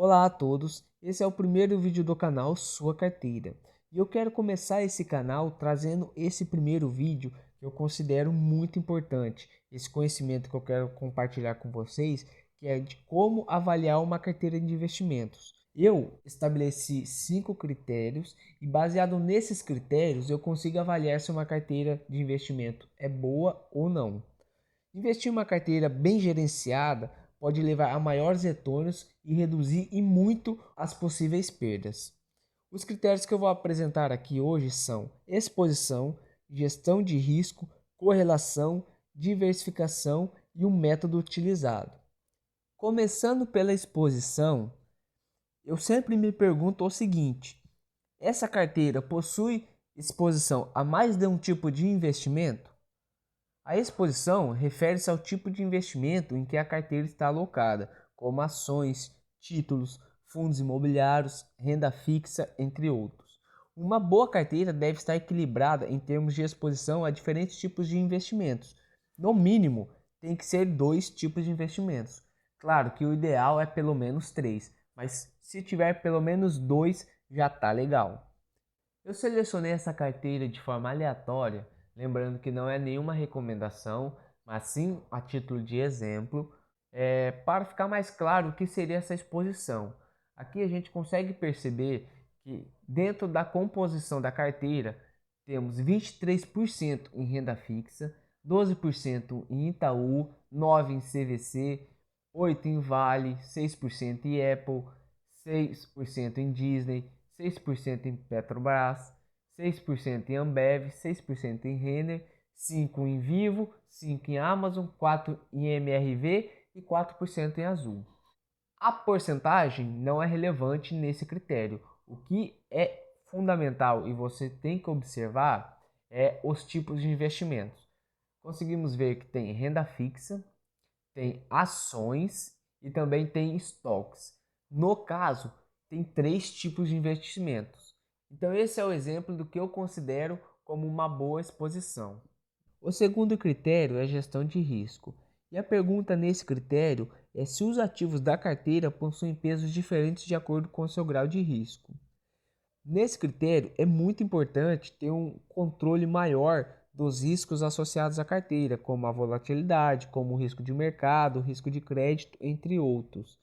Olá a todos, esse é o primeiro vídeo do canal Sua Carteira. E eu quero começar esse canal trazendo esse primeiro vídeo que eu considero muito importante. Esse conhecimento que eu quero compartilhar com vocês, que é de como avaliar uma carteira de investimentos. Eu estabeleci 5 critérios e baseado nesses critérios eu consigo avaliar se uma carteira de investimento é boa ou não. Investir em uma carteira bem gerenciada pode levar a maiores retornos e reduzir e muito as possíveis perdas. Os critérios que eu vou apresentar aqui hoje são exposição, gestão de risco, correlação, diversificação e o método utilizado. Começando pela exposição, eu sempre me pergunto o seguinte: essa carteira possui exposição a mais de um tipo de investimento? A exposição refere-se ao tipo de investimento em que a carteira está alocada, como ações, títulos, fundos imobiliários, renda fixa, entre outros. Uma boa carteira deve estar equilibrada em termos de exposição a diferentes tipos de investimentos. No mínimo, tem que ser 2 tipos de investimentos. Claro que o ideal é pelo menos 3, mas se tiver pelo menos 2, já está legal. Eu selecionei essa carteira de forma aleatória, lembrando que não é nenhuma recomendação, mas sim a título de exemplo, para ficar mais claro o que seria essa exposição. Aqui a gente consegue perceber que dentro da composição da carteira temos 23% em renda fixa, 12% em Itaú, 9% em CVC, 8% em Vale, 6% em Apple, 6% em Disney, 6% em Petrobras, 6% em Ambev, 6% em Renner, 5% em Vivo, 5% em Amazon, 4% em MRV e 4% em Azul. A porcentagem não é relevante nesse critério. O que é fundamental e você tem que observar é os tipos de investimentos. Conseguimos ver que tem renda fixa, tem ações e também tem estoques. No caso, tem 3 tipos de investimentos. Então esse é o exemplo do que eu considero como uma boa exposição. O segundo critério é gestão de risco. E a pergunta nesse critério é se os ativos da carteira possuem pesos diferentes de acordo com o seu grau de risco. Nesse critério, é muito importante ter um controle maior dos riscos associados à carteira, como a volatilidade, como o risco de mercado, o risco de crédito, entre outros.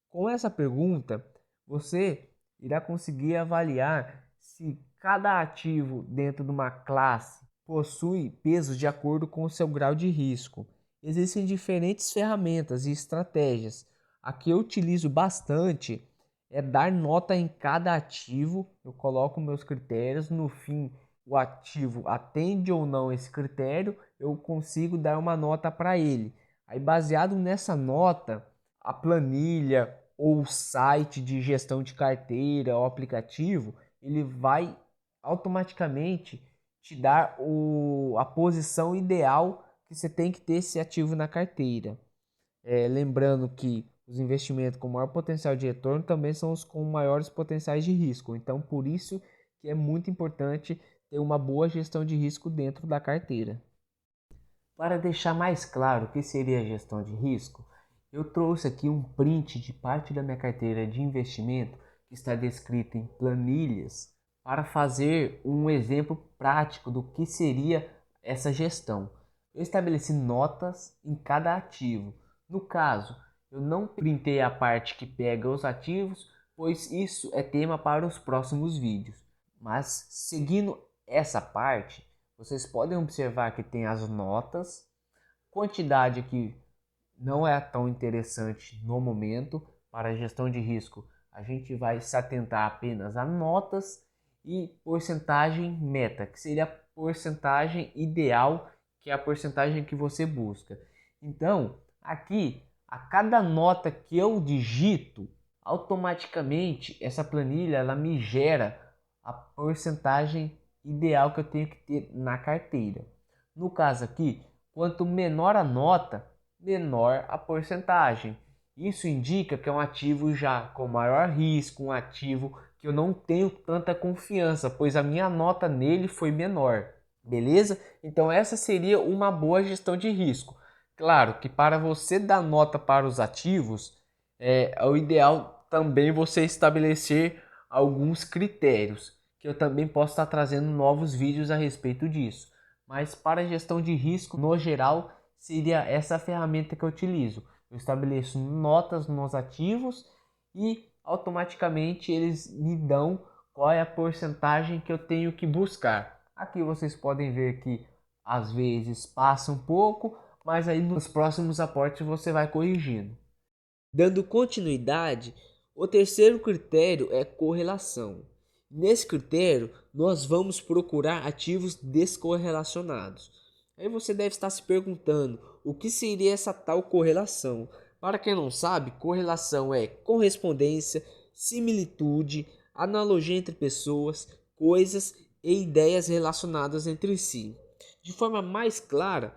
Com essa pergunta, você irá conseguir avaliar se cada ativo dentro de uma classe possui pesos de acordo com o seu grau de risco. Existem diferentes ferramentas e estratégias. A que eu utilizo bastante é dar nota em cada ativo. Eu coloco meus critérios, no fim o ativo atende ou não esse critério, eu consigo dar uma nota para ele. Aí baseado nessa nota, a planilha ou o site de gestão de carteira ou aplicativo, ele vai automaticamente te dar a posição ideal que você tem que ter esse ativo na carteira. Lembrando que os investimentos com maior potencial de retorno também são os com maiores potenciais de risco. Então, por isso que é muito importante ter uma boa gestão de risco dentro da carteira. Para deixar mais claro o que seria a gestão de risco, eu trouxe aqui um print de parte da minha carteira de investimento que está descrita em planilhas para fazer um exemplo prático do que seria essa gestão. Eu estabeleci notas em cada ativo. No caso, eu não printei a parte que pega os ativos, pois isso é tema para os próximos vídeos. Mas seguindo essa parte, vocês podem observar que tem as notas, quantidade aqui não é tão interessante no momento. Para a gestão de risco, a gente vai se atentar apenas a notas e porcentagem meta, que seria a porcentagem ideal, que é a porcentagem que você busca. Então, aqui, a cada nota que eu digito, automaticamente essa planilha ela me gera a porcentagem ideal que eu tenho que ter na carteira. No caso aqui, quanto menor a nota, menor a porcentagem. Isso indica que é um ativo já com maior risco, um ativo que eu não tenho tanta confiança, pois a minha nota nele foi menor. Beleza? Então essa seria uma boa gestão de risco. Claro que para você dar nota para os ativos, o ideal também você estabelecer alguns critérios, que eu também posso estar trazendo novos vídeos a respeito disso. Mas para a gestão de risco, no geral, seria essa ferramenta que eu utilizo. Eu estabeleço notas nos ativos e automaticamente eles me dão qual é a porcentagem que eu tenho que buscar. Aqui vocês podem ver que às vezes passa um pouco, mas aí nos próximos aportes você vai corrigindo. Dando continuidade, o terceiro critério é correlação. Nesse critério, nós vamos procurar ativos descorrelacionados. Aí você deve estar se perguntando o que seria essa tal correlação. Para quem não sabe, correlação é correspondência, similitude, analogia entre pessoas, coisas e ideias relacionadas entre si. De forma mais clara,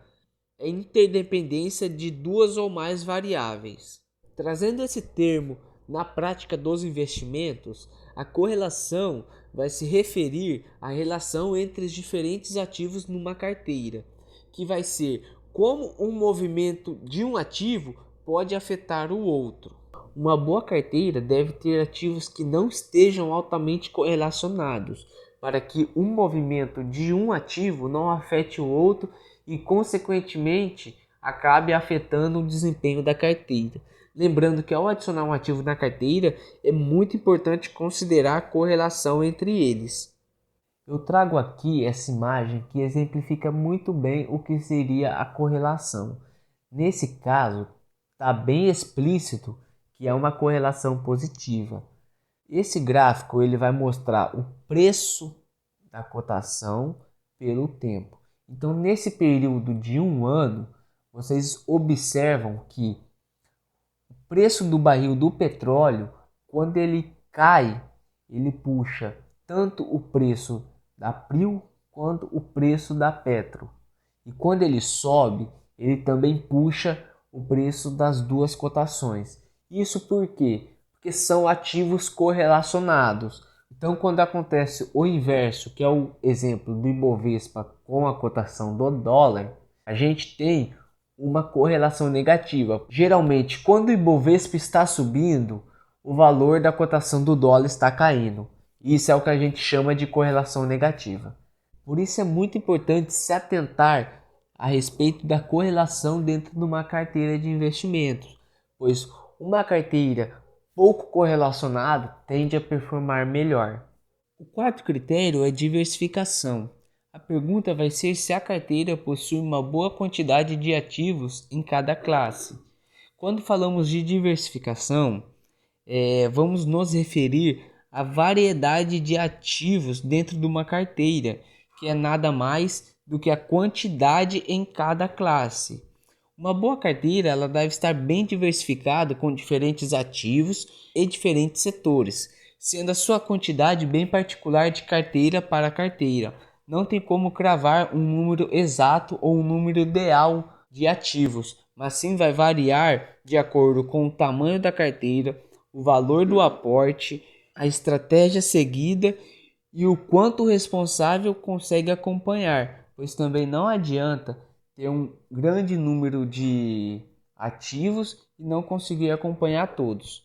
é interdependência de duas ou mais variáveis. Trazendo esse termo na prática dos investimentos, a correlação vai se referir à relação entre os diferentes ativos numa carteira, que vai ser como um movimento de um ativo pode afetar o outro. Uma boa carteira deve ter ativos que não estejam altamente correlacionados, para que um movimento de um ativo não afete o outro e, consequentemente, acabe afetando o desempenho da carteira. Lembrando que ao adicionar um ativo na carteira, é muito importante considerar a correlação entre eles. Eu trago aqui essa imagem que exemplifica muito bem o que seria a correlação. Nesse caso, está bem explícito que é uma correlação positiva. Esse gráfico ele vai mostrar o preço da cotação pelo tempo. Então, nesse período de um ano, vocês observam que o preço do barril do petróleo, quando ele cai, ele puxa tanto o preço da PRIO quanto o preço da Petro. E quando ele sobe, ele também puxa o preço das duas cotações. Isso por quê? Porque são ativos correlacionados. Então, quando acontece o inverso, que é o exemplo do Ibovespa com a cotação do dólar, a gente tem uma correlação negativa. Geralmente, quando o Ibovespa está subindo, o valor da cotação do dólar está caindo. Isso é o que a gente chama de correlação negativa. Por isso é muito importante se atentar a respeito da correlação dentro de uma carteira de investimentos, pois uma carteira pouco correlacionada tende a performar melhor. O quarto critério é diversificação. A pergunta vai ser se a carteira possui uma boa quantidade de ativos em cada classe. Quando falamos de diversificação, vamos nos referir à variedade de ativos dentro de uma carteira, que é nada mais do que a quantidade em cada classe. Uma boa carteira ela deve estar bem diversificada com diferentes ativos e diferentes setores, sendo a sua quantidade bem particular de carteira para carteira. Não tem como cravar um número exato ou um número ideal de ativos, mas sim vai variar de acordo com o tamanho da carteira, o valor do aporte, a estratégia seguida e o quanto o responsável consegue acompanhar, pois também não adianta ter um grande número de ativos e não conseguir acompanhar todos.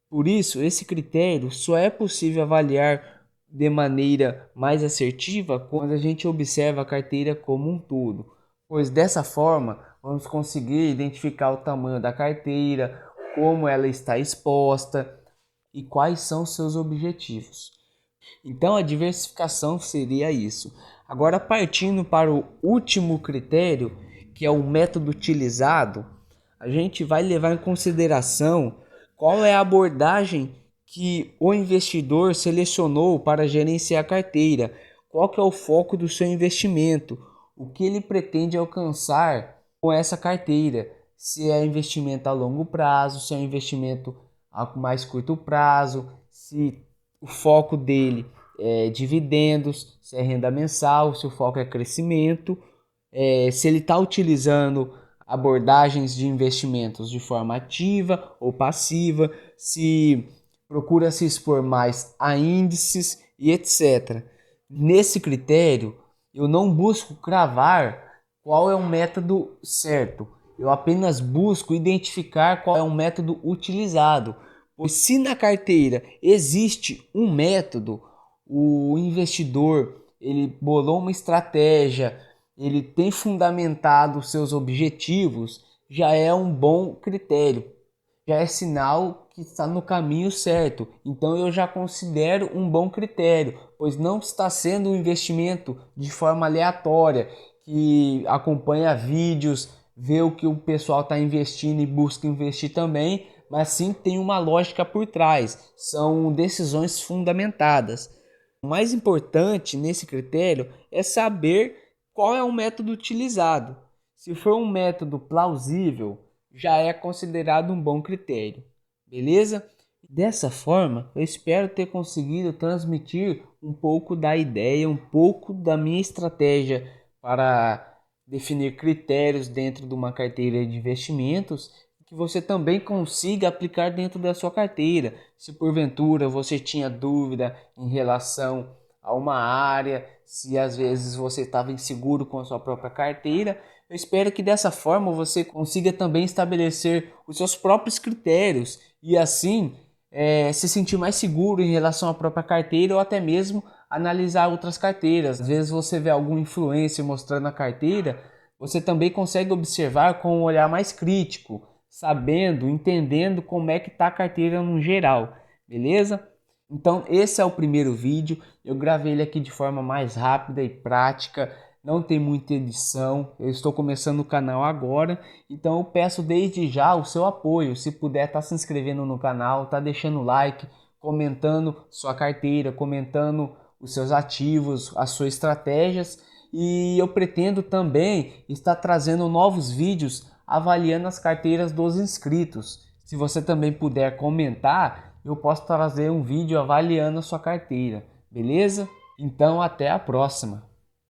Por isso, esse critério só é possível avaliar de maneira mais assertiva quando a gente observa a carteira como um todo, pois dessa forma vamos conseguir identificar o tamanho da carteira, como ela está exposta e quais são seus objetivos. Então a diversificação seria isso. Agora, partindo para o último critério, que é o método utilizado, a gente vai levar em consideração qual é a abordagem que o investidor selecionou para gerenciar a carteira, qual que é o foco do seu investimento, o que ele pretende alcançar com essa carteira, se é investimento a longo prazo, se é investimento a mais curto prazo, se o foco dele é dividendos, se é renda mensal, se o foco é crescimento, se ele está utilizando abordagens de investimentos de forma ativa ou passiva, se procura se expor mais a índices e etc. Nesse critério, eu não busco cravar qual é o método certo, eu apenas busco identificar qual é o método utilizado, Pois se na carteira existe um método, o investidor ele bolou uma estratégia, ele tem fundamentado os seus objetivos, já é um bom critério, já é sinal que está no caminho certo. Então eu já considero um bom critério, pois não está sendo um investimento de forma aleatória, que acompanha vídeos, vê o que o pessoal está investindo e busca investir também, mas sim tem uma lógica por trás, são decisões fundamentadas. O mais importante nesse critério é saber qual é o método utilizado. Se for um método plausível, já é considerado um bom critério, beleza? Dessa forma, eu espero ter conseguido transmitir um pouco da ideia, um pouco da minha estratégia para definir critérios dentro de uma carteira de investimentos, que você também consiga aplicar dentro da sua carteira. Se porventura você tinha dúvida em relação a uma área, se às vezes você estava inseguro com a sua própria carteira, eu espero que dessa forma você consiga também estabelecer os seus próprios critérios e assim se sentir mais seguro em relação à própria carteira ou até mesmo analisar outras carteiras. Às vezes você vê algum influencer mostrando a carteira, você também consegue observar com um olhar mais crítico, sabendo, entendendo como é que está a carteira no geral, beleza? Então esse é o primeiro vídeo, eu gravei ele aqui de forma mais rápida e prática, não tem muita edição, eu estou começando o canal agora, então eu peço desde já o seu apoio, se puder tá se inscrevendo no canal, tá deixando like, comentando sua carteira, comentando os seus ativos, as suas estratégias, e eu pretendo também estar trazendo novos vídeos avaliando as carteiras dos inscritos. Se você também puder comentar, eu posso trazer um vídeo avaliando a sua carteira, beleza? Então até a próxima!